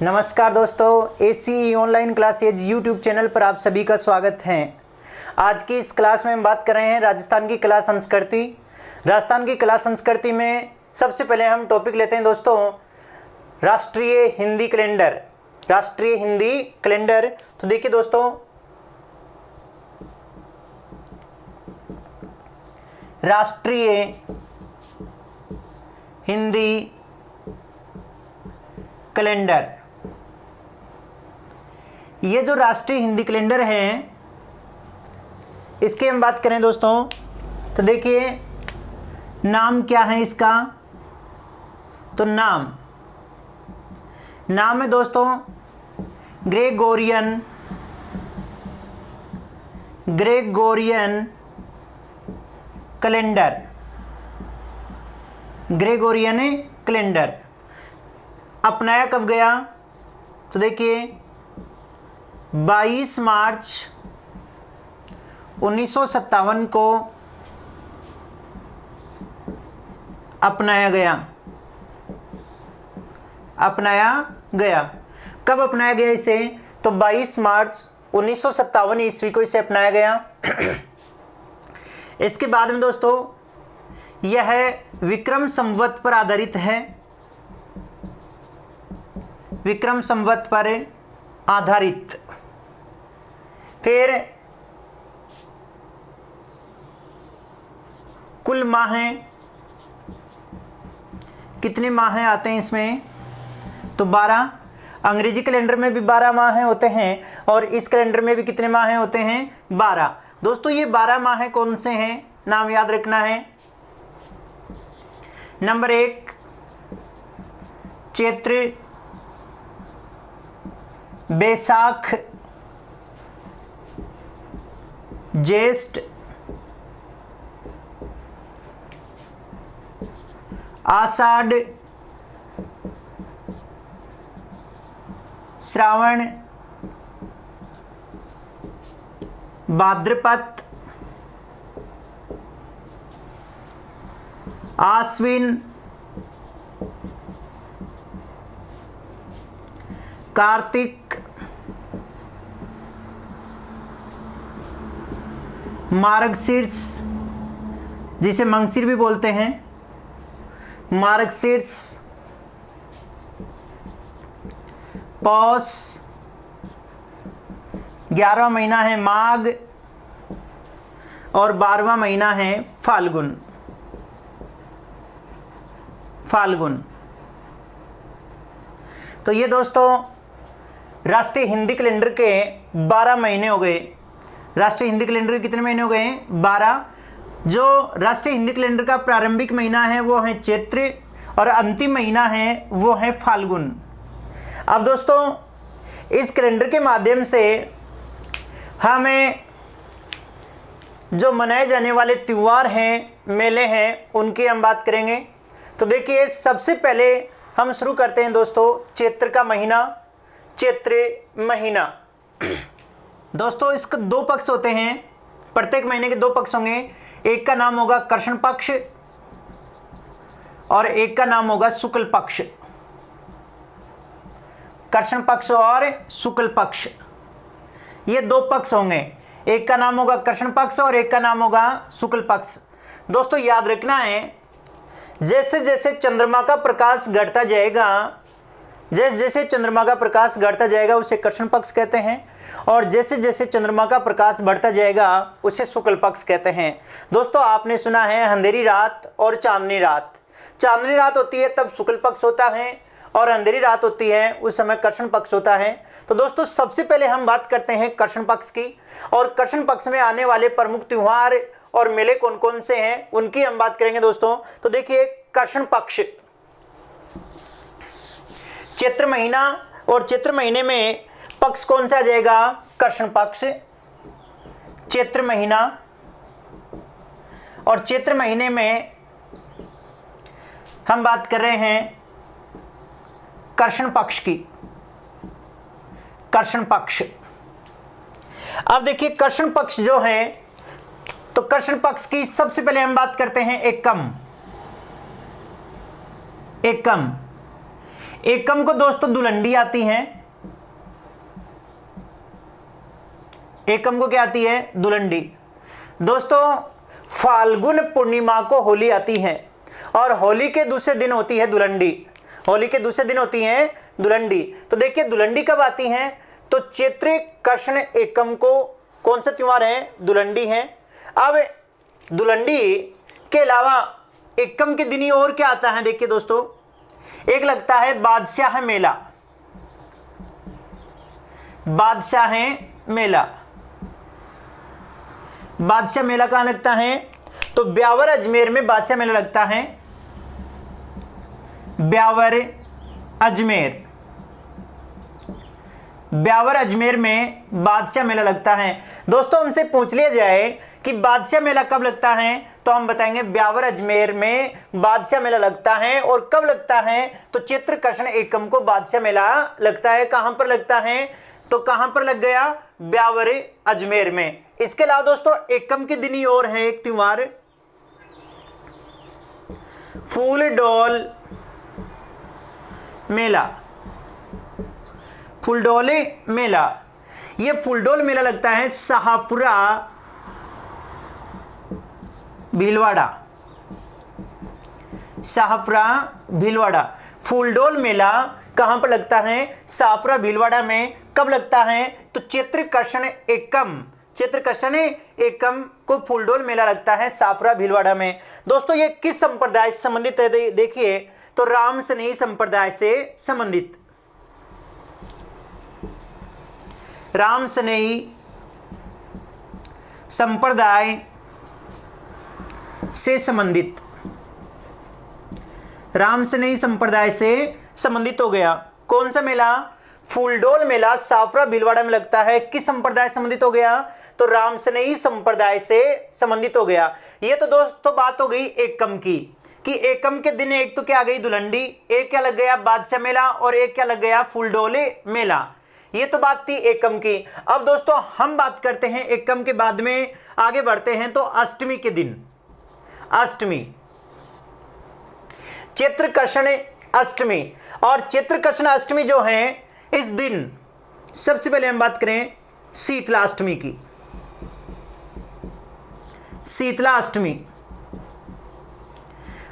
नमस्कार दोस्तों, AC online classes YouTube channel पर आप सभी का स्वागत है। आज की इस क्लास में हम बात कर रहे हैं राजस्थान की कला संस्कृति। राजस्थान की कला संस्कृति में सबसे पहले हम टॉपिक लेते हैं दोस्तों राष्ट्रीय हिंदी कैलेंडर। राष्ट्रीय हिंदी कैलेंडर, तो देखिए दोस्तों, राष्ट्रीय हिंदी कैलेंडर, ये जो राष्ट्रीय हिंदी कैलेंडर है इसकी हम बात करें दोस्तों तो देखिए नाम क्या है इसका। तो नाम है दोस्तों ग्रेगोरियन कैलेंडर। ग्रेगोरियन कैलेंडर अपनाया कब गया? तो देखिए 22 मार्च 1957 को अपनाया गया। कब अपनाया गया इसे? तो 22 मार्च 1957 ईस्वी को इसे अपनाया गया। इसके बाद में दोस्तों यह विक्रम संवत पर आधारित है। विक्रम संवत पर आधारित। फिर कुल माह कितने माह आते हैं इसमें? तो 12। अंग्रेजी कैलेंडर में भी 12 माह होते हैं और इस कैलेंडर में भी कितने माह होते हैं? 12। दोस्तों ये 12 माह कौन से हैं? नाम याद रखना है। नंबर 1 चैत्र, बैसाख, ज्येष्ठ, आषाढ़, श्रावण, भाद्रपद, आश्विन, कार्तिक, मार्गशीर्ष जिसे मंगशीर भी बोलते हैं, मार्गशीर्ष, पौष, 11वां महीना है माघ और 12वां महीना है फाल्गुन। तो ये दोस्तों राष्ट्रीय हिंदी कैलेंडर के 12 महीने हो गए। राष्ट्रीय हिंदी कैलेंडर के कितने महीने हो गए? 12। जो राष्ट्रीय हिंदी कैलेंडर का प्रारंभिक महीना है वो है चैत्र और अंतिम महीना है वो है फाल्गुन। अब दोस्तों इस कैलेंडर के माध्यम से हमें जो मनाए जाने वाले त्यौहार हैं, मेले हैं, उनकी हम बात करेंगे। तो देखिए सबसे पहले हम शुरू करते हैं दोस्तों चैत्र का महीना। चैत्र महीना दोस्तों इसके 2 पक्ष होते हैं। प्रत्येक महीने के 2 पक्ष होंगे। एक का नाम होगा कृष्ण पक्ष और एक का नाम होगा शुक्ल पक्ष। कृष्ण पक्ष और शुक्ल पक्ष, ये 2 पक्ष होंगे। एक का नाम होगा कृष्ण पक्ष और एक का नाम होगा शुक्ल पक्ष। दोस्तों याद रखना है, जैसे जैसे चंद्रमा का प्रकाश घटता जाएगा, उसे कृष्ण पक्ष कहते हैं और जैसे जैसे चंद्रमा का प्रकाश बढ़ता जाएगा उसे शुक्ल पक्ष कहते हैं। दोस्तों आपने सुना है अंधेरी रात और चांदनी रात। चांदनी रात होती है तब शुक्ल पक्ष होता है और अंधेरी रात होती है उस समय कृष्ण पक्ष होता है। तो दोस्तों सबसे पहले हम बात करते हैं कृष्ण पक्ष की, और कृष्ण पक्ष में आने वाले प्रमुख त्योहार और मेले कौन कौन से हैं उनकी हम बात करेंगे दोस्तों। तो देखिए कृष्ण पक्ष, चैत्र महीना, और चैत्र महीने में पक्ष कौन सा आ जाएगा? कृष्ण पक्ष, चैत्र महीना। और चैत्र महीने में हम बात कर रहे हैं कृष्ण पक्ष की। कृष्ण पक्ष, अब देखिए कृष्ण पक्ष जो है, तो कृष्ण पक्ष की सबसे पहले हम बात करते हैं एकम। एकम एकम को दोस्तों दुलंडी आती है, एकम को क्या आती है? दुलंडी। दोस्तों फाल्गुन पूर्णिमा को होली आती है और होली के दूसरे दिन होती है दुलंडी, होली के दूसरे दिन होती है दुलंडी। तो देखिए दुलंडी कब आती है? तो चैत्र कृष्ण एकम को कौन सा त्योहार है? दुलंडी है। अब दुलंडी के अलावा एकम के दिन ही और क्या आता है? देखिए दोस्तों, एक लगता है बादशाह मेला, बादशाह मेला। बादशाह मेला कहां लगता है? तो ब्यावर अजमेर में बादशाह मेला लगता है, ब्यावर अजमेर, ब्यावर अजमेर में बादशाह मेला लगता है। दोस्तों हमसे पूछ लिया जाए कि बादशाह मेला कब लगता है, तो हम बताएंगे ब्यावर अजमेर में बादशाह मेला लगता है। और कब लगता है? तो चैत्र कृष्ण एकम को बादशाह मेला लगता है। कहां पर लगता है? तो कहां पर लग गया? ब्यावर अजमेर में। इसके अलावा दोस्तों एकम के दिन ही और है एक त्योहार, फूलडोल मेला, फूलडोल मेला। यह फूलडोल मेला लगता है शाहपुरा भीलवाड़ा, शाहपुरा भीलवाड़ा। फूलडोल मेला कहां पर लगता है? शाहपुरा भीलवाड़ा में। कब लगता है? तो चैत्र कृष्ण एकम, चैत्र कृष्ण एकम को फूलडोल मेला लगता है शाहपुरा भीलवाड़ा में। दोस्तों ये किस संप्रदाय से संबंधित है? देखिए तो राम स्नेही संप्रदाय से संबंधित, राम स्नेही संप्रदाय से संबंधित, राम स्नेही संप्रदाय से संबंधित हो गया। कौन सा मेला? फूलडोल मेला शाहपुरा भीलवाड़ा में लगता है। किस संप्रदाय से संबंधित हो गया? तो राम स्नेही संप्रदाय से संबंधित हो गया। यह तो दोस्तों बात हो गई एकम की, कि एकम के दिन एक तो क्या आ गई? दुलंडी, एक क्या लग गया? बादशाह मेला, और एक क्या लग गया? फूलडोल मेला। ये तो बात थी एकम की। अब दोस्तों हम बात करते हैं एकम के बाद में आगे बढ़ते हैं तो अष्टमी के दिन, अष्टमी, चैत्र कृष्ण अष्टमी। और चैत्र कृष्ण अष्टमी जो है इस दिन सबसे पहले हम बात करें शीतला अष्टमी की, शीतला अष्टमी।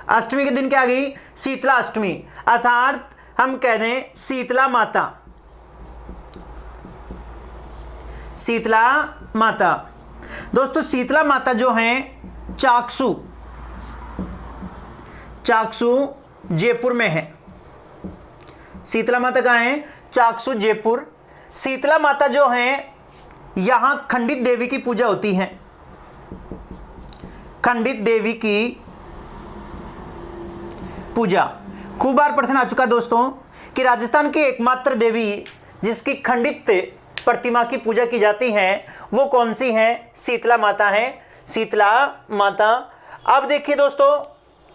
अष्टमी के दिन क्या आ गई? शीतला अष्टमी, अर्थात हम कह दें शीतला माता, शीतला माता। दोस्तों शीतला माता जो हैं चाकसू, चाकसू जयपुर में है। शीतला माता कहाँ है? चाकसू जयपुर। शीतला माता जो हैं यहां खंडित देवी की पूजा होती है, खंडित देवी की पूजा। खूब बार प्रश्न आ चुका दोस्तों कि राजस्थान की एकमात्र देवी जिसकी खंडित प्रतिमा की पूजा की जाती है वो कौन सी है? शीतला माता है, शीतला माता। अब देखिए दोस्तों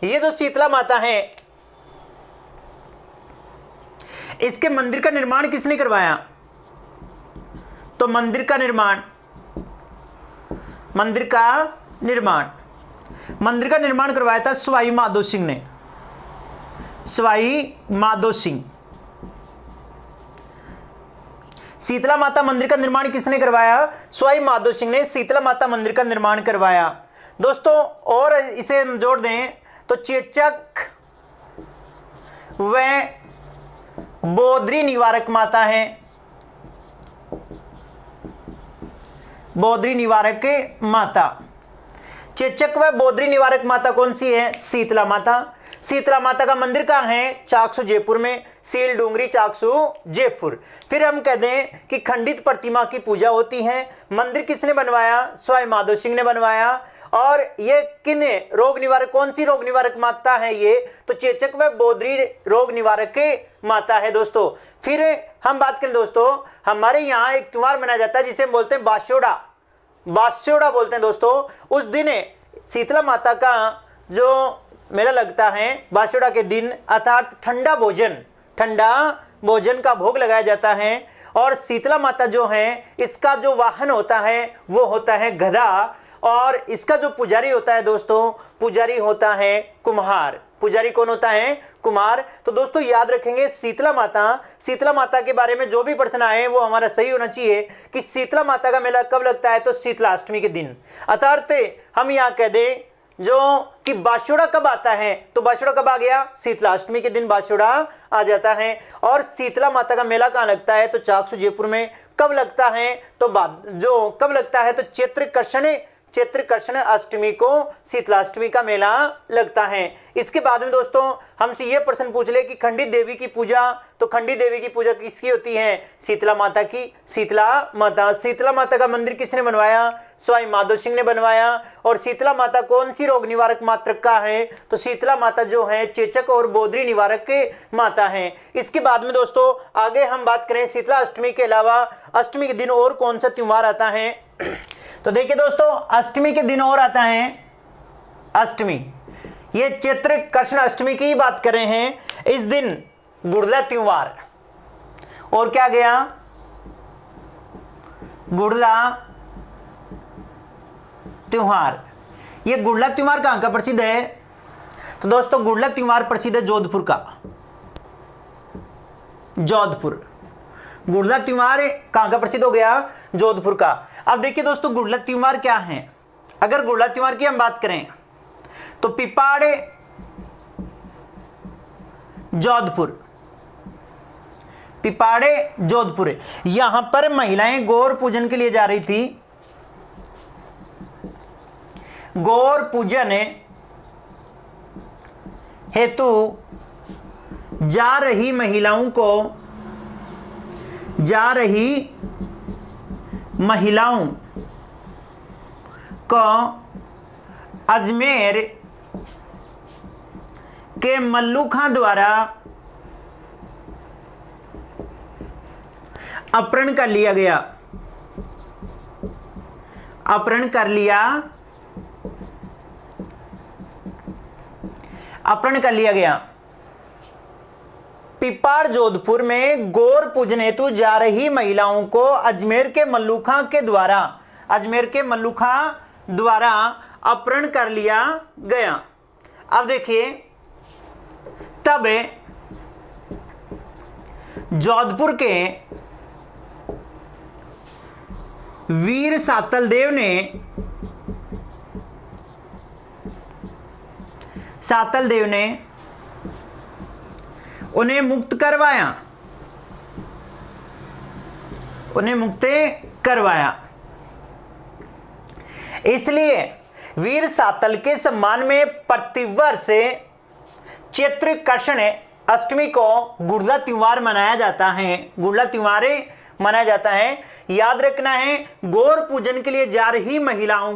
ये जो शीतला माता है इसके मंदिर का निर्माण किसने करवाया? तो मंदिर का निर्माण, मंदिर का निर्माण, मंदिर का निर्माण करवाया था सवाई माधो सिंह ने, सवाई माधो सिंह। शीतला माता मंदिर का निर्माण किसने करवाया? सवाई माधो सिंह ने शीतला माता मंदिर का निर्माण करवाया। दोस्तों और इसे हम जोड़ दें तो चेचक व बोद्री निवारक माता है, बोद्री निवारक माता। चेचक व बोद्री निवारक माता कौन सी है? शीतला माता। शीतला माता का मंदिर कहाँ है? चाकसू जयपुर में, सील डूंगरी चाकसू जयपुर। फिर हम कह दें कि खंडित प्रतिमा की पूजा होती है। मंदिर किसने बनवाया? सवाई माधो सिंह ने बनवाया। और ये किन रोग निवारक, कौन सी रोग निवारक माता है ये? तो चेचक व बोद्री रोग निवारक माता है दोस्तों। फिर हम बात करें दोस्तों हमारे यहाँ एक त्योहार मनाया जाता है जिसे हम बोलते हैं बास्योड़ा, बास्योड़ा बोलते हैं दोस्तों। उस दिन शीतला माता का जो मेला लगता है बास्योड़ा के दिन, अर्थात ठंडा भोजन, ठंडा भोजन का भोग लगाया जाता है। और शीतला माता जो है इसका जो वाहन होता है वो होता है गधा, और इसका जो पुजारी होता है दोस्तों, पुजारी होता है कुम्हार, पुजारी कौन होता है? कुमार। तो दोस्तों याद रखेंगे शीतला माता के बारे में जो भी प्रश्न आए वो हमारा सही होना चाहिए कि शीतला माता का मेला कब लगता है? तो शीतलाष्टमी के दिन। अर्थात हम यहाँ कह दें जो कि बाशुड़ा कब आता है? तो बाशुड़ा कब आ गया? शीतलाष्टमी के दिन बाशुड़ा आ जाता है। और शीतला माता का मेला कहाँ लगता है? तो चाकसू जयपुर में। कब लगता है? तो कब लगता है? तो चैत्र कृष्ण अष्टमी को शीतलाष्टमी का मेला लगता है। इसके बाद में दोस्तों हमसे यह प्रश्न पूछ ले कि खंडित देवी की पूजा, तो खंडित देवी की पूजा किसकी होती है? शीतला माता की। शीतला माता का मंदिर किसने बनवाया? स्वामी माधो सिंह ने बनवाया। और शीतला माता कौन सी रोग निवारक मातृका है? तो शीतला माता जो है चेचक और बोधरी निवारक के माता है। इसके बाद में दोस्तों आगे हम बात करें शीतला अष्टमी के अलावा अष्टमी के दिन और कौन सा त्योहार आता है? तो देखिए दोस्तों अष्टमी के दिन और आता है अष्टमी। ये चैत्र कृष्ण अष्टमी की बात कर रहे हैं। इस दिन गुड़ला त्योहार और क्या गया? गुड़ला त्योहार। ये गुड़ला त्योहार कहां का प्रसिद्ध है? तो दोस्तों गुड़ला त्योहार प्रसिद्ध है जोधपुर का। जोधपुर गुड़ला त्योहार कहां का प्रसिद्ध हो गया? जोधपुर का। अब देखिए दोस्तों गुड़ला त्योहार क्या है? अगर गुड़ला त्योहार की हम बात करें तो पिपाड़े जोधपुर यहां पर महिलाएं गौर पूजन के लिए जा रही थी। गौर पूजन हेतु जा रही महिलाओं को अजमेर के मल्लू खां द्वारा अपहरण कर लिया गया। अपहरण कर लिया गया। पिपाड़ जोधपुर में गौर पूजन हेतु जा रही महिलाओं को अजमेर के मल्लू खां द्वारा अपहरण कर लिया गया। अब देखिए तब जोधपुर के वीर सातल देव ने उन्हें मुक्त करवाया। इसलिए वीर सातल के सम्मान में प्रतिवर्ष चैत्र कृष्ण अष्टमी को गुड़ला त्योहार मनाया जाता है। याद रखना है गौर पूजन के लिए जा रही महिलाओं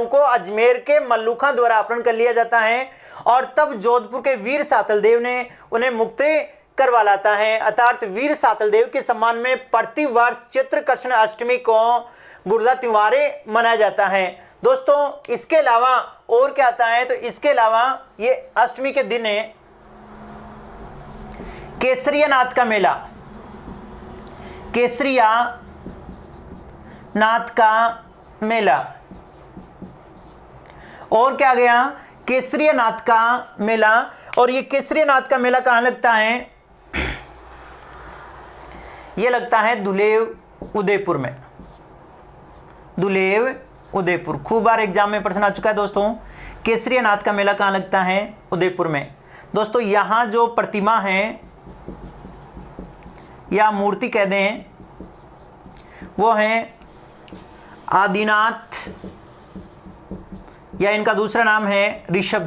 को अजमेर के मल्लू खां द्वारा अपहरण कर लिया जाता है और तब जोधपुर के वीर सातल देव ने उन्हें मुक्त करवा लाता है। अर्थात वीर सातल देव के सम्मान में प्रतिवर्ष चैत्र कृष्ण अष्टमी को गुड़ला त्योहार मनाया जाता है। दोस्तों इसके अलावा और क्या आता है? तो इसके अलावा ये अष्टमी के दिन केसरिया नाथ का मेला और क्या गया? केसरिया नाथ का मेला। और ये केसरिया नाथ का मेला कहां लगता है? ये लगता है दुलेव उदयपुर में। खूब बार एग्जाम में प्रश्न आ चुका है दोस्तों। केसरिया नाथ का मेला कहां लगता है? उदयपुर में। दोस्तों यहां जो प्रतिमा है या मूर्ति कह दें वो है आदिनाथ या इनका दूसरा नाम है ऋषभ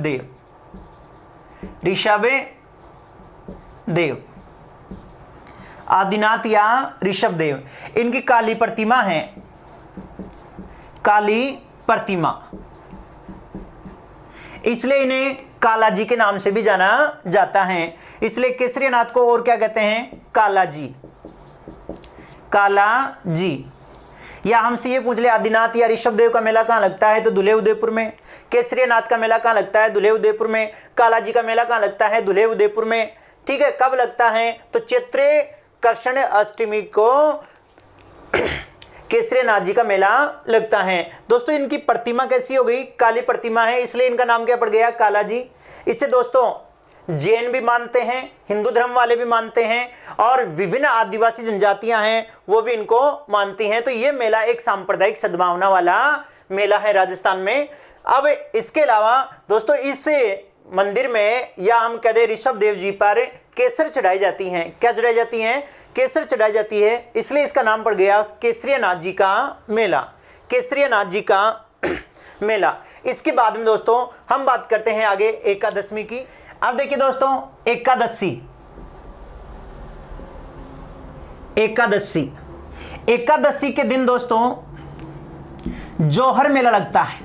देव। आदिनाथ या ऋषभ देव इनकी काली प्रतिमा इसलिए इन्हें काला जी के नाम से भी जाना जाता है। इसलिए केसरिया नाथ को और क्या कहते हैं? काला जी। या हमसे ये पूछ ले आदिनाथ या ऋषभ देव का मेला कहां लगता है? तो दुल्हे उदयपुर में। केसरिया नाथ का मेला कहां लगता है? दुल्हे उदयपुर में। काला जी का मेला कहां लगता है? दुल्हे उदयपुर में। ठीक है, कब लगता है? तो चैत्र कृष्ण अष्टमी को केसरिया नाथ जी का मेला लगता है। दोस्तों इनकी प्रतिमा कैसी हो गई, काली प्रतिमा है, इसलिए इनका नाम क्या पड़ गया, काला जी। इसे दोस्तों जैन भी मानते हैं, हिंदू धर्म वाले भी मानते हैं और विभिन्न आदिवासी जनजातियां हैं वो भी इनको मानती हैं। तो ये मेला एक सांप्रदायिक सद्भावना वाला मेला है राजस्थान में। अब इसके अलावा दोस्तों इस मंदिर में, या हम कह दें ऋषभ देव जी पर केसर चढ़ाई जाती हैं। क्या चढ़ाई जाती हैं, केसर चढ़ाई जाती है, इसलिए इसका नाम पड़ गया केसरिया नाथ जी का मेला, केसरिया नाथ जी का मेला। इसके बाद में दोस्तों हम बात करते हैं आगे एकादशमी की। अब देखिए दोस्तों एकादशी, एकादशी, एकादशी के दिन दोस्तों जौहर मेला लगता है,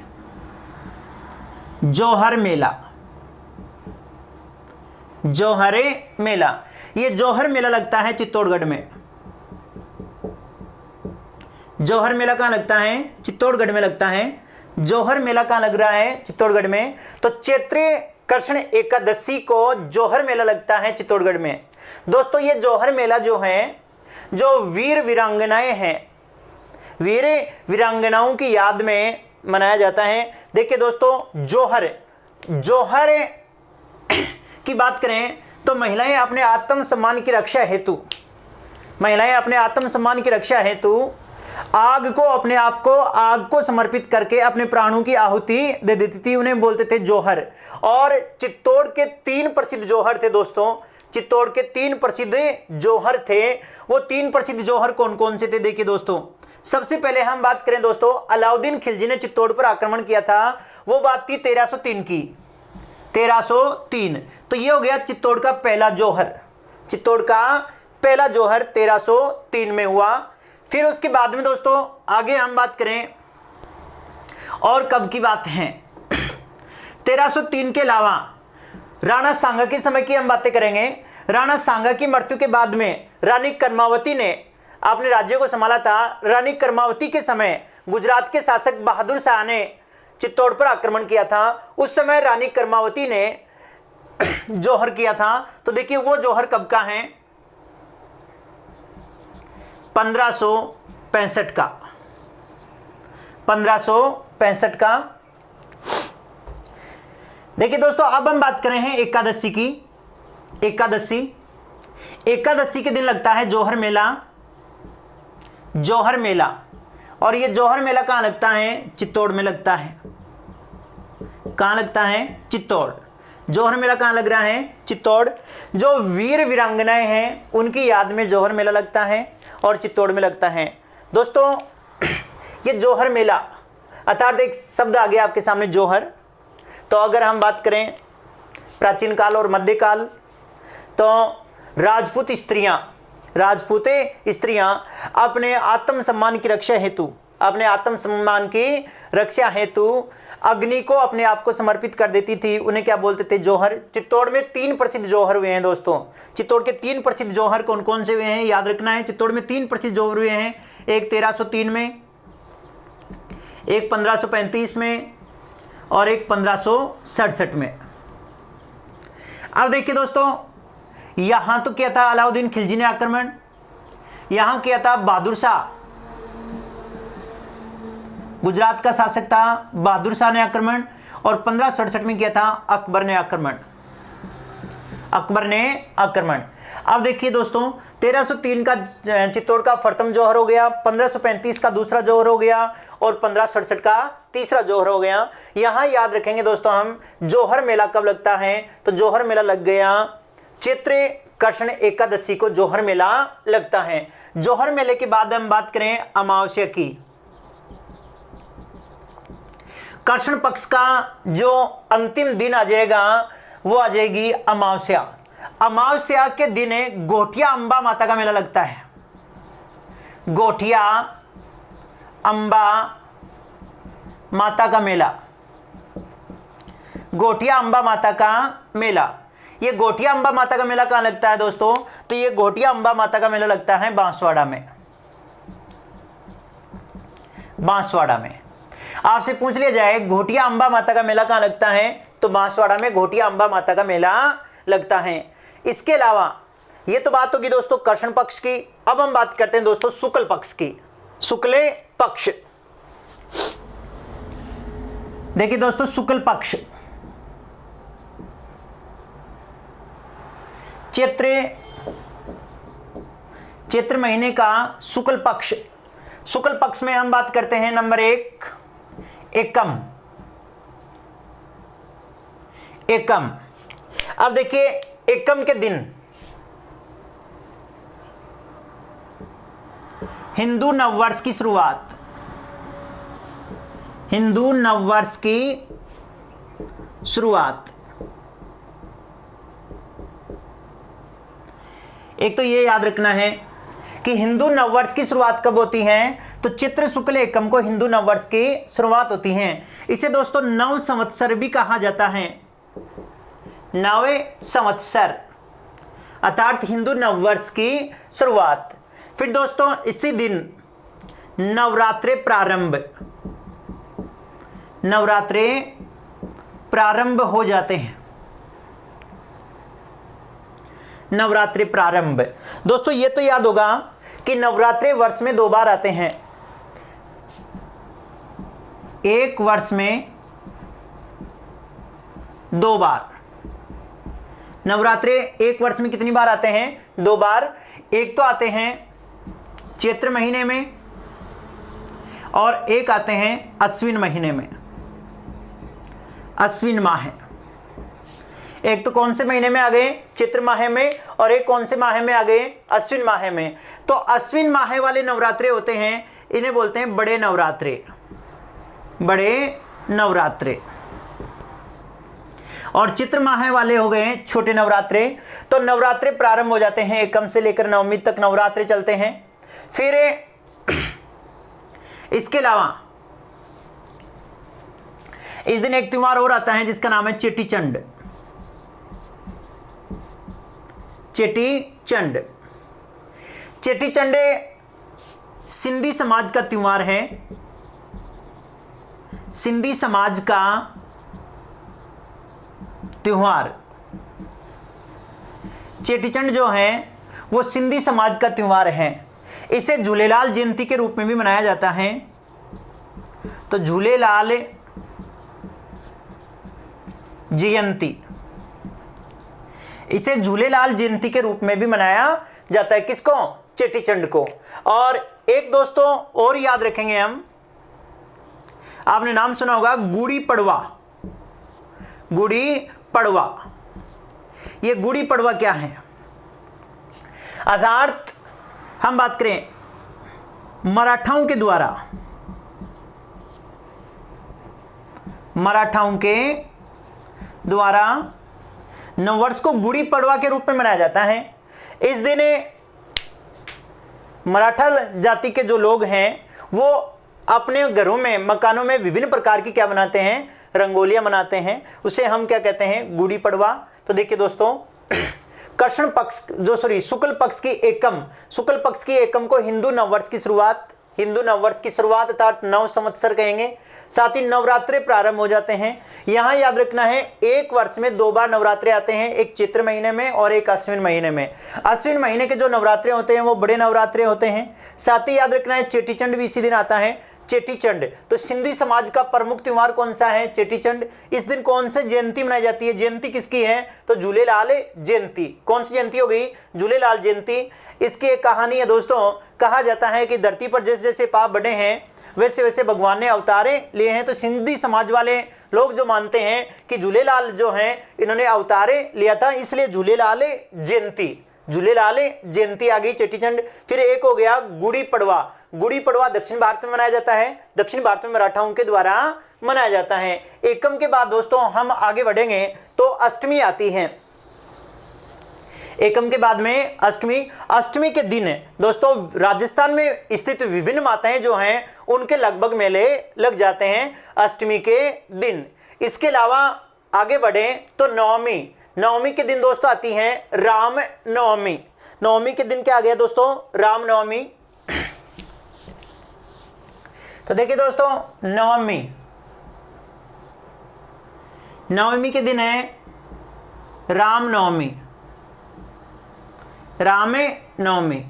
जौहर मेला, जौहरे मेला। ये जौहर मेला लगता है चित्तौड़गढ़ में। जौहर मेला कहां लगता है, चित्तौड़गढ़ में लगता है। जौहर मेला कहां लग रहा है, चित्तौड़गढ़ में। तो चैत्र कृष्ण एकादशी को जौहर मेला लगता है चित्तौड़गढ़ में। दोस्तों ये जौहर मेला जो है, जो वीर वीरांगनाएं हैं, वीर वीरांगनाओं की याद में मनाया जाता है। देखिए दोस्तों जौहर, जौहर की बात करें तो महिलाएं अपने आत्मसम्मान की रक्षा हेतु, महिलाएं अपने आत्मसम्मान की रक्षा हेतु आग को, अपने आप को आग को समर्पित करके अपने प्राणों की आहुति दे देती थी, उन्हें बोलते थे जौहर। और चित्तौड़ के 3 प्रसिद्ध जौहर थे दोस्तों, चित्तौड़ के 3 प्रसिद्ध जौहर थे। वो 3 प्रसिद्ध जौहर कौन कौन से थे, देखिए दोस्तों। सबसे पहले हम बात करें दोस्तों, अलाउद्दीन खिलजी ने चित्तौड़ पर आक्रमण किया था, वो बात थी 1303 की, 1303। तो ये हो गया चित्तौड़ का पहला जौहर, चित्तौड़ का पहला जौहर 1303 में हुआ। फिर उसके बाद में दोस्तों आगे हम बात करें और कब की बात है, 1303 के अलावा राणा सांगा के समय की हम बातें करेंगे। राणा सांगा की मृत्यु के बाद में रानी कर्मावती ने अपने राज्य को संभाला था। रानी कर्मावती के समय गुजरात के शासक बहादुर शाह ने चित्तौड़ पर आक्रमण किया था। उस समय रानी कर्मावती ने जौहर किया था। तो देखिए वो जौहर कब का है, 1565 का, 1565 का। देखिए दोस्तों अब हम बात कर रहे हैं एकादशी की। एकादशी, एकादशी के दिन लगता है जौहर मेला, जौहर मेला। और ये जौहर मेला कहां लगता है, चित्तौड़ में लगता है। कहां लगता है, चित्तौड़। जौहर मेला कहां लग रहा है, चित्तौड़। जो वीर वीरांगनाएं हैं उनकी याद में जौहर मेला लगता है और चित्तौड़ में लगता है। दोस्तों ये जौहर मेला, अर्थात एक शब्द आ गया आपके सामने जौहर। तो अगर हम बात करें प्राचीन काल और मध्यकाल, तो राजपूत स्त्रियां, राजपूत स्त्रियां अपने आत्मसम्मान की रक्षा हेतु, अपने आत्मसम्मान की रक्षा हेतु अग्नि को, अपने आप को समर्पित कर देती थी। उन्हें क्या बोलते थे, जौहर। चित्तौड़ में 3 प्रसिद्ध जौहर हुए हैं दोस्तों। चित्तौड़ के 3 प्रसिद्ध जौहर कौन कौन से हुए हैं, याद रखना है। चित्तौड़ में 3 प्रसिद्ध जौहर हुए हैं, एक 1303 में, एक 1535 में और एक 1567 में। अब देखिए दोस्तों यहां तो किया था अलाउद्दीन खिलजी ने आक्रमण, यहां किया था बहादुर शाह, गुजरात का शासक था बहादुर शाह ने आक्रमण। और 1567 में किया था अकबर ने आक्रमण, अकबर ने आक्रमण। अब देखिए दोस्तों 1303 का चित्तौड़ का प्रथम जौहर हो गया, 1535 का दूसरा जौहर हो गया और 1567 का तीसरा जौहर हो गया। यहां याद रखेंगे दोस्तों हम, जौहर मेला कब लगता है, तो जौहर मेला लग गया चैत्र कृष्ण एकादशी को जौहर मेला लगता है। जौहर मेले के बाद हम बात करें अमावस्या की। कृष्ण पक्ष का जो अंतिम दिन आ जाएगा वो आ जाएगी अमावस्या। अमावस्या के दिन गोठिया अंबा माता का मेला लगता है। गोठिया अंबा माता का मेला, गोठिया अंबा माता का मेला। ये गोठिया अंबा माता का मेला कहां लगता है दोस्तों, तो ये गोठिया अंबा माता का मेला लगता है बांसवाड़ा में, बांसवाड़ा में। आपसे पूछ लिया जाए घोटिया अंबा माता का मेला कहां लगता है, तो बांसवाड़ा में घोटिया अंबा माता का मेला लगता है। इसके अलावा ये तो बात होगी दोस्तों कृष्ण पक्ष की। अब हम बात करते हैं दोस्तों शुक्ल पक्ष की। शुक्ल पक्ष। देखिए दोस्तों, शुक्ल पक्ष चैत्र महीने का शुक्ल पक्ष। शुक्ल पक्ष में हम बात करते हैं नंबर 1 एकम। एकम, अब देखिए एकम के दिन हिंदू नववर्ष की शुरुआत, हिंदू नववर्ष की शुरुआत। एक तो ये याद रखना है कि हिंदू नववर्ष की शुरुआत कब होती है, तो चित्र शुक्ल एकम को हिंदू नववर्ष की शुरुआत होती है। इसे दोस्तों नव संवत्सर भी कहा जाता है, नव संवत्सर अर्थात हिंदू नववर्ष की शुरुआत। फिर दोस्तों इसी दिन नवरात्रे प्रारंभ हो जाते हैं। नवरात्रि प्रारंभ, दोस्तों ये तो याद होगा कि नवरात्रे वर्ष में 2 बार आते हैं। एक वर्ष में 2 बार। नवरात्रे एक वर्ष में कितनी बार आते हैं? 2 बार। एक तो आते हैं चैत्र महीने में और एक आते हैं अश्विन महीने में, अश्विन माह। एक तो कौन से महीने में आ गए? चित्र माह में। और एक कौन से माह में आ गए? अश्विन माह में। तो अश्विन माह वाले नवरात्रे होते हैं, इन्हें बोलते हैं बड़े नवरात्रे, बड़े नवरात्रे। और चित्र माह वाले हो गए छोटे नवरात्रे। तो नवरात्रे प्रारंभ हो जाते हैं, एकम से लेकर नवमी तक नवरात्रे चलते हैं। फिर इसके अलावा इस दिन एक त्योहार और आता है जिसका नाम है चेटीचंड। चेटीचंड, चेटीचंड सिंधी समाज का त्योहार है। सिंधी समाज का त्योहार चेटीचंड जो है वो सिंधी समाज का त्योहार है। इसे झूलेलाल जयंती के रूप में भी मनाया जाता है। तो झूलेलाल जयंती, इसे झूलेलाल जयंती के रूप में भी मनाया जाता है। किसको? चेटीचंड को। और एक दोस्तों और याद रखेंगे हम, आपने नाम सुना होगा गुड़ी पड़वा। गुड़ी पड़वा, ये गुड़ी पड़वा क्या है? अर्थात हम बात करें मराठाओं के द्वारा, मराठाओं के द्वारा नववर्ष को गुड़ी पड़वा के रूप में मनाया जाता है। इस दिन मराठा जाति के जो लोग हैं वो अपने घरों में, मकानों में विभिन्न प्रकार की क्या बनाते हैं? रंगोलियां बनाते हैं। उसे हम क्या कहते हैं? गुड़ी पड़वा। तो देखिए दोस्तों, कृष्ण पक्ष शुक्ल पक्ष की एकम, शुक्ल पक्ष की एकम को हिंदू नववर्ष की शुरुआत, हिंदू नववर्ष की शुरुआत अर्थात नव संवत्सर कहेंगे। साथ ही नवरात्रे प्रारंभ हो जाते हैं। यहां याद रखना है एक वर्ष में 2 बार नवरात्रे आते हैं, एक चित्र महीने में और एक अश्विन महीने में। अश्विन महीने के जो नवरात्रे होते हैं वो बड़े नवरात्रे होते हैं। साथ ही याद रखना है चेटीचंड भी इसी दिन आता है। चेटीचंड, तो सिंधी समाज का प्रमुख त्योहार कौन सा है? चेटीचंड। इस दिन कौन सी जयंती मनाई जाती है? जयंती किसकी है? तो झूलेलाल जयंती। कौन सी जयंती हो गई? झूलेलाल जयंती। इसकी एक कहानी है दोस्तों, कहा जाता है कि धरती पर जैसे जैसे पाप बढ़े हैं वैसे वैसे भगवान ने अवतारे लिए हैं। तो सिंधी समाज वाले लोग जो मानते हैं कि झूलेलाल जो हैं इन्होंने अवतारे लिया था, इसलिए झूलेलाल जयंती, झूलेलाल जयंती आ गई चेटीचंड। फिर एक हो गया गुड़ी पड़वा। गुड़ी पड़वा दक्षिण भारत में मनाया जाता है, दक्षिण भारत में मराठाओं के द्वारा मनाया जाता है। एकम के बाद दोस्तों हम आगे बढ़ेंगे तो अष्टमी आती है। एकम के बाद में अष्टमी। अष्टमी के दिन दोस्तों राजस्थान में स्थित विभिन्न माताएं जो हैं उनके लगभग मेले लग जाते हैं अष्टमी के दिन। इसके अलावा आगे बढ़े तो नवमी। नवमी के दिन दोस्तों आती है राम नवमी। नवमी के दिन क्या आ गया दोस्तों? राम नवमी। तो देखिए दोस्तों नवमी, नवमी के दिन है राम नवमी, राम नवमी।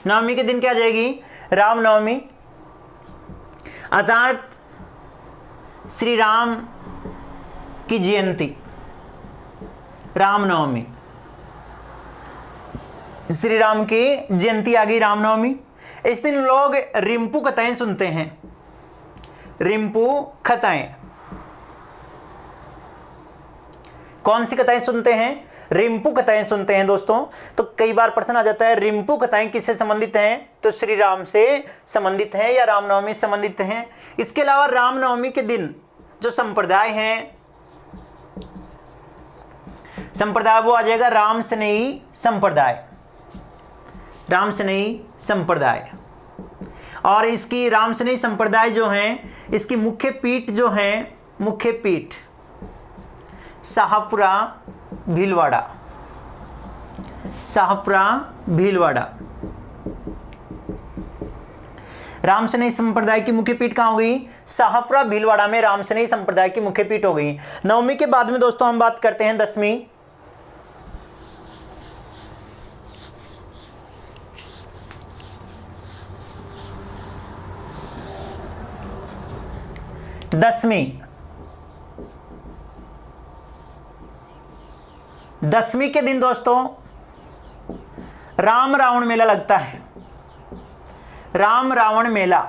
नवमी के दिन क्या आ जाएगी? रामनवमी अर्थात श्री राम की जयंती, रामनवमी, श्री राम की जयंती आ गई रामनवमी। इस दिन लोग रिम्पू कथाएं सुनते हैं, रिम्पू कथाएं। कौन सी कथाएं सुनते हैं? रिम्पू कथाएं सुनते हैं दोस्तों। तो कई बार प्रश्न आ जाता है रिम्पू कथाएं किससे संबंधित हैं? तो श्री राम से संबंधित हैं या रामनवमी से संबंधित हैं। इसके अलावा रामनवमी के दिन जो संप्रदाय हैं, संप्रदाय वो आ जाएगा राम स्नेही संप्रदाय, राम स्नेही संप्रदाय। और इसकी राम स्नेही संप्रदाय जो हैं, इसकी मुख्य पीठ जो है, मुख्य पीठ शाहपुरा भीलवाड़ा, शाहपुरा भीलवाड़ा। राम स्नेही संप्रदाय की मुख्य पीठ कहां हो गई? शाहपुरा भीलवाड़ा में राम स्नेही संप्रदाय की मुख्य पीठ हो गई। नवमी के बाद में दोस्तों हम बात करते हैं दसवीं। दसवीं के दिन दोस्तों राम रावण मेला लगता है, राम रावण मेला।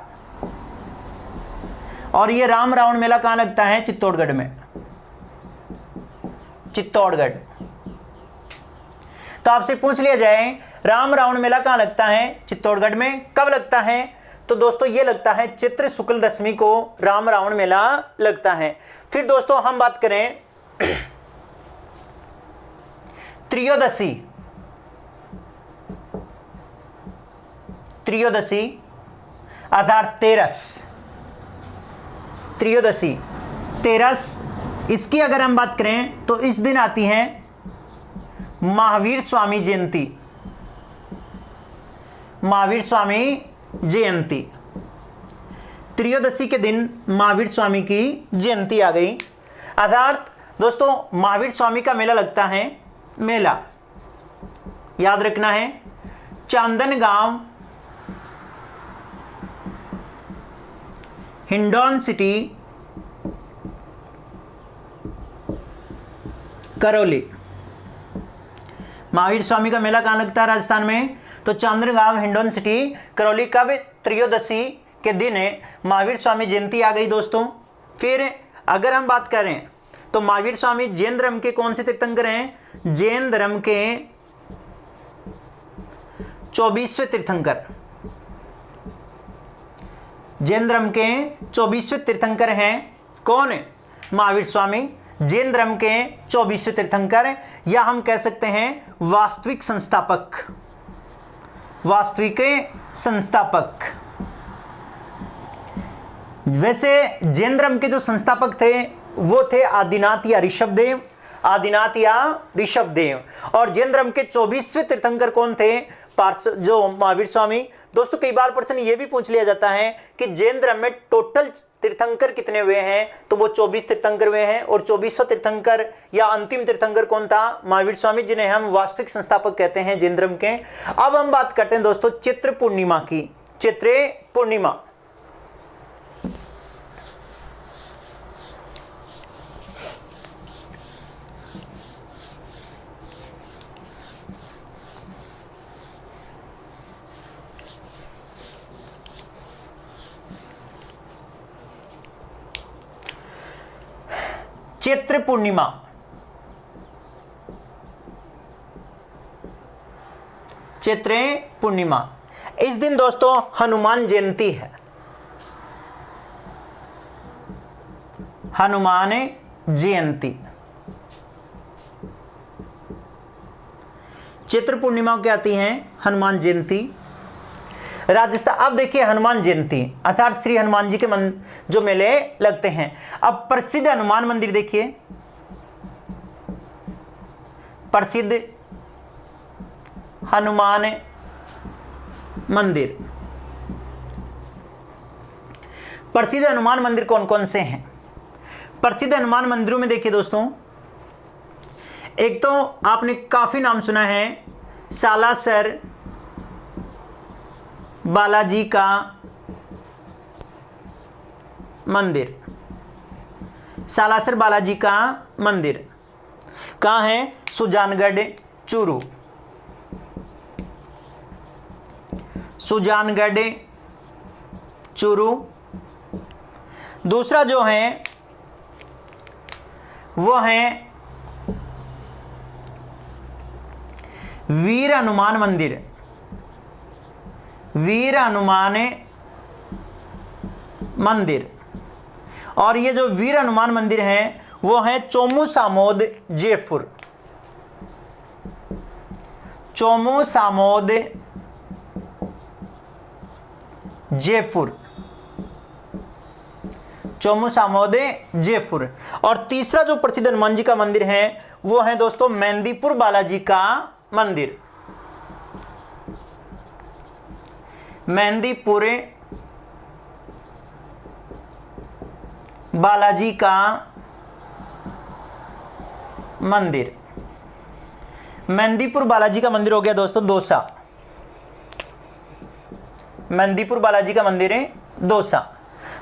और ये राम रावण मेला कहां लगता है? चित्तौड़गढ़ में, चित्तौड़गढ़। तो आपसे पूछ लिया जाए राम रावण मेला कहां लगता है? चित्तौड़गढ़ में। कब लगता है? तो दोस्तों ये लगता है चित्र शुक्ल दशमी को राम रावण मेला लगता है। फिर दोस्तों हम बात करें त्रयोदशी, त्रयोदशी अर्थात तेरस, त्रयोदशी तेरस। इसकी अगर हम बात करें तो इस दिन आती है महावीर स्वामी जयंती, महावीर स्वामी जयंती। त्रयोदशी के दिन महावीर स्वामी की जयंती आ गई। अर्थात दोस्तों महावीर स्वामी का मेला लगता है, मेला याद रखना है चांदन गांव, हिंडौन सिटी, करौली। महावीर स्वामी का मेला कहां लगता है? राजस्थान में। तो चांदनगांव, हिंडौन सिटी, करौली। कब? त्रयोदशी के दिन महावीर स्वामी जयंती आ गई दोस्तों। फिर अगर हम बात करें तो महावीर स्वामी जैन धर्म के कौन से तीर्थंकर हैं? जैन धर्म के 24वें तीर्थंकर, जैन धर्म के 24वें तीर्थंकर हैं। कौन? महावीर स्वामी, जैन धर्म के 24वें तीर्थंकर, या हम कह सकते हैं वास्तविक संस्थापक, वास्तविक संस्थापक। वैसे जैन धर्म के जो संस्थापक थे वो थे आदिनाथ या ऋषभदेव, आदिनाथ या ऋषभदेव। और जैन धर्म के 24वें तीर्थंकर कौन थे? जो महावीर स्वामी। दोस्तों कई बार प्रश्न ये भी पूछ लिया जाता है कि जैन धर्म में टोटल तीर्थंकर कितने हुए हैं? तो वो 24 तीर्थंकर हुए हैं। और 24वां तीर्थंकर या अंतिम तीर्थंकर कौन था? महावीर स्वामी, जिन्हें हम वास्तविक संस्थापक कहते हैं जैन धर्म के। अब हम बात करते हैं दोस्तों चित्र पूर्णिमा की, चित्र पूर्णिमा। चैत्र पूर्णिमा, चैत्र पूर्णिमा। इस दिन दोस्तों हनुमान जयंती है, हनुमान जयंती। चैत्र पूर्णिमा क्या आती है? हनुमान जयंती। राजस्थान। अब देखिए हनुमान जयंती अर्थात श्री हनुमान जी के जो मेले लगते हैं। अब प्रसिद्ध हनुमान मंदिर देखिए, प्रसिद्ध हनुमान मंदिर। प्रसिद्ध हनुमान मंदिर कौन कौन से हैं? प्रसिद्ध हनुमान मंदिरों में देखिए दोस्तों, एक तो आपने काफी नाम सुना है, सालासर बालाजी का मंदिर, सालासर बालाजी का मंदिर कहाँ है? सुजानगढ़ चूरू, सुजानगढ़ चूरू। दूसरा जो है वो है वीर हनुमान मंदिर, वीर हनुमान मंदिर। और ये जो वीर हनुमान मंदिर है वो है चोमू सामोद जयपुर, चोमू सामोद जयपुर, चोमू सामोद जयपुर। और तीसरा जो प्रसिद्ध हनुमान जी का मंदिर है वो है दोस्तों मेहंदीपुर बालाजी का मंदिर, मेहंदीपुर बालाजी का मंदिर। मेहंदीपुर बालाजी का मंदिर हो गया दोस्तों दौसा, मेहंदीपुर बालाजी का मंदिर है दौसा।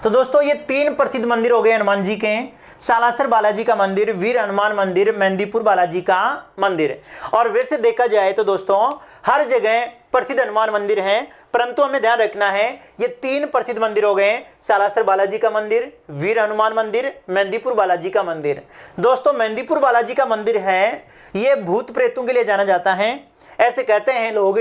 तो दोस्तों ये 3 प्रसिद्ध मंदिर हो गए हनुमान जी के, सालासर बालाजी का मंदिर, वीर हनुमान मंदिर, मेहंदीपुर बालाजी का मंदिर। और वैसे देखा जाए तो दोस्तों हर जगह प्रसिद्ध हनुमान मंदिर हैं, परंतु हमें ध्यान रखना है ये 3 प्रसिद्ध मंदिर हो गए, सालासर बालाजी का मंदिर, वीर हनुमान मंदिर, मेहंदीपुर बालाजी का मंदिर। दोस्तों मेहंदीपुर बालाजी का मंदिर है ये भूत प्रेतों के लिए जाना जाता है। ऐसे कहते हैं लोग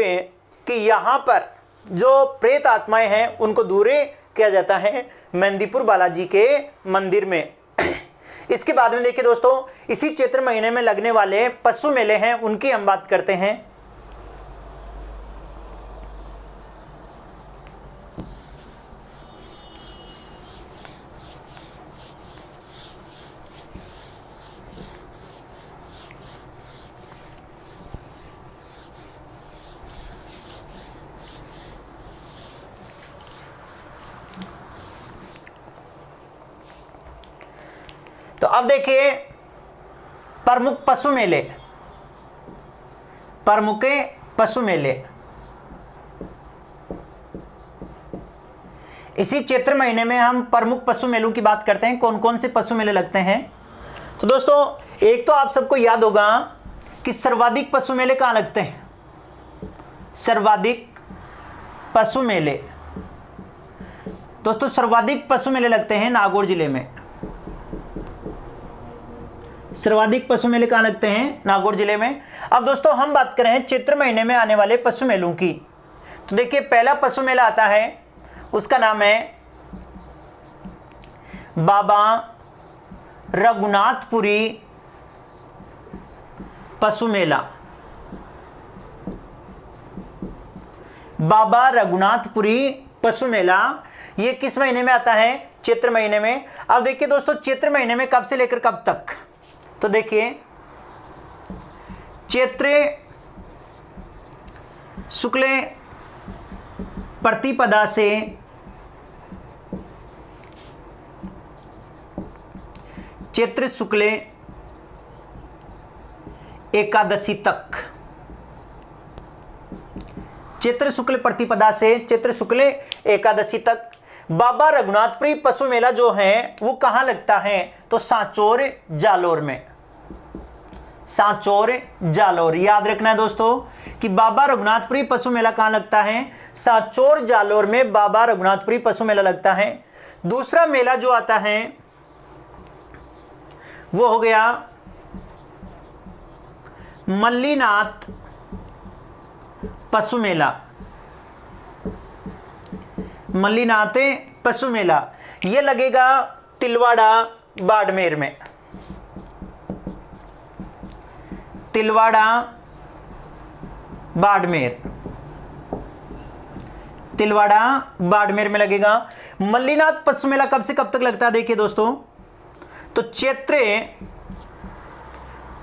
कि यहाँ पर जो प्रेत आत्माएं हैं उनको दूर किया जाता है मेहंदीपुर बालाजी के मंदिर में। इसके बाद में देखिए दोस्तों इसी चैत्र महीने में लगने वाले पशु मेले हैं उनकी हम बात करते हैं। तो अब देखिए प्रमुख पशु मेले, प्रमुख पशु मेले इसी चैत्र महीने में हम प्रमुख पशु मेलों की बात करते हैं। कौन कौन से पशु मेले लगते हैं? तो दोस्तों एक तो आप सबको याद होगा कि सर्वाधिक पशु मेले कहाँ लगते हैं? सर्वाधिक पशु मेले दोस्तों सर्वाधिक पशु मेले लगते हैं नागौर जिले में। सर्वाधिक पशु मेले कहाँ लगते हैं? नागौर जिले में। अब दोस्तों हम बात कर रहे हैं चैत्र महीने में आने वाले पशु मेलों की। तो देखिए पहला पशु मेला आता है उसका नाम है बाबा रघुनाथपुरी पशु मेला, बाबा रघुनाथपुरी पशु मेला। ये किस महीने में आता है? चैत्र महीने में। अब देखिए दोस्तों चैत्र महीने में कब से लेकर कब तक? तो देखिए चैत्र शुक्ल प्रतिपदा से चैत्र शुक्ल एकादशी तक, चैत्र शुक्ल प्रतिपदा से चैत्र शुक्ल एकादशी तक बाबा रघुनाथपुरी पशु मेला जो है वो कहाँ लगता है? तो सांचौर जालोर में, सांचौर जालोर। याद रखना है दोस्तों कि बाबा रघुनाथपुरी पशु मेला कहाँ लगता है? सांचौर जालोर में बाबा रघुनाथपुरी पशु मेला लगता है। दूसरा मेला जो आता है वो हो गया मल्लीनाथ पशु मेला, मल्लीनाथ पशु मेला। ये लगेगा तिलवाड़ा बाड़मेर में, तिलवाड़ा बाड़मेर, तिलवाड़ा बाड़मेर में लगेगा। मल्लीनाथ पशु मेला कब से कब तक लगता है? देखिए दोस्तों तो चैत्र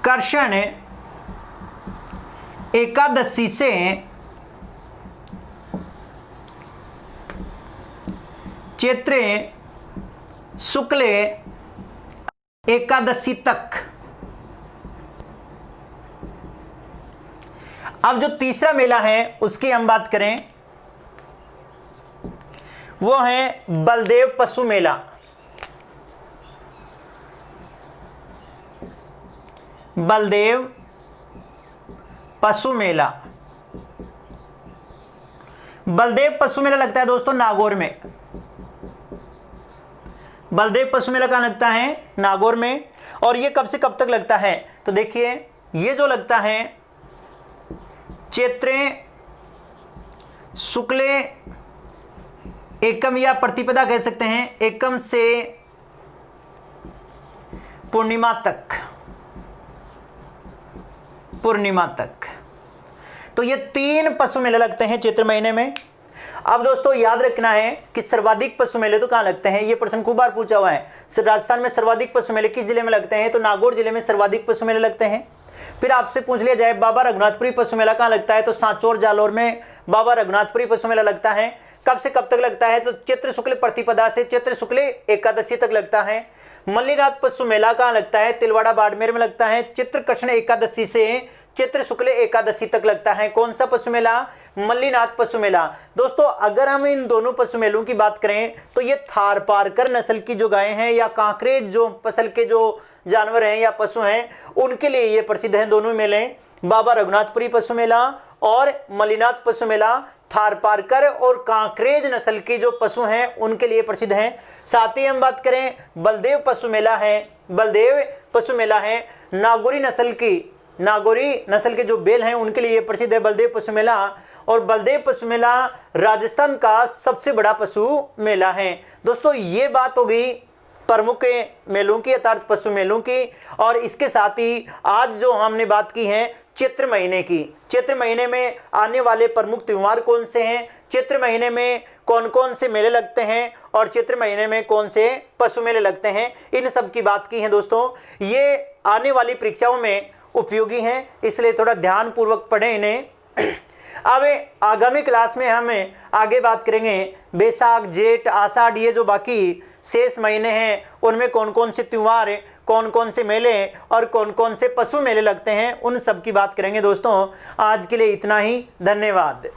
कर्षण एकादशी से चैत्र शुक्ल एकादशी तक। अब जो तीसरा मेला है उसकी हम बात करें वो है बलदेव पशु मेला। बलदेव पशु मेला। बलदेव पशु मेला लगता है दोस्तों नागौर में। बलदेव पशु मेला कहाँ लगता है? नागौर में। और ये कब से कब तक लगता है? तो देखिए ये जो लगता है चैत्र शुक्ल एकम या प्रतिपदा कह सकते हैं, एकम से पूर्णिमा तक। पूर्णिमा तक तो ये 3 पशु मेले लगते हैं चैत्र महीने में। अब दोस्तों याद रखना है कि सर्वाधिक पशु मेले तो कहाँ लगते हैं, ये प्रश्न खूब बार पूछा हुआ है। राजस्थान में सर्वाधिक पशु मेले किस जिले में लगते हैं? तो नागौर जिले में सर्वाधिक पशु मेले लगते हैं। फिर आपसे पूछ लिया जाए बाबा रघुनाथपुरी पशु मेला कहाँ लगता है? तो सांचौर जालौर में बाबा रघुनाथपुरी पशु मेला लगता है। कब से कब तक लगता है? तो चैत्र शुक्ल प्रतिपदा से चैत्र शुक्ल एकादशी तक लगता है। मल्लीनाथ पशु मेला कहाँ लगता है? तिलवाड़ा बाड़मेर में लगता है। चित्र कृष्ण एकादशी से चित्र शुक्ल एकादशी तक लगता है। कौन सा पशु मेला? मल्लीनाथ पशु मेला। दोस्तों अगर हम इन दोनों पशु मेलों की बात करें तो ये थारपारकर नस्ल की जो गायें हैं या कांकरेज जो पसल के जो जानवर हैं या पशु हैं उनके लिए ये प्रसिद्ध हैं दोनों मेले। बाबा रघुनाथपुरी पशु मेला और मल्लीनाथ पशु मेला थारपारकर और कांकरेज नस्ल की जो पशु हैं उनके लिए प्रसिद्ध हैं। साथ ही हम बात करें बलदेव पशु मेला है, बलदेव पशु मेला है नागौरी नस्ल की, नागौरी नस्ल के जो बैल हैं उनके लिए प्रसिद्ध है बलदेव पशु मेला। और बलदेव पशु मेला राजस्थान का सबसे बड़ा पशु मेला है। दोस्तों ये बात हो गई प्रमुख मेलों की अर्थात पशु मेलों की। और इसके साथ ही आज जो हमने बात की है चैत्र महीने की, चैत्र महीने में आने वाले प्रमुख त्योहार कौन से हैं, चैत्र महीने में कौन कौन से मेले लगते हैं और चैत्र महीने में कौन से पशु मेले लगते हैं, इन सब की बात की है दोस्तों। ये आने वाली परीक्षाओं में उपयोगी हैं, इसलिए थोड़ा ध्यान पूर्वक पढ़ें इन्हें। अब आगामी क्लास में हम आगे बात करेंगे बैसाख जेठ आषाढ़ ये जो बाकी शेष महीने हैं उनमें कौन कौन से त्योहार, कौन कौन से मेले और कौन कौन से पशु मेले लगते हैं, उन सब की बात करेंगे दोस्तों। आज के लिए इतना ही, धन्यवाद।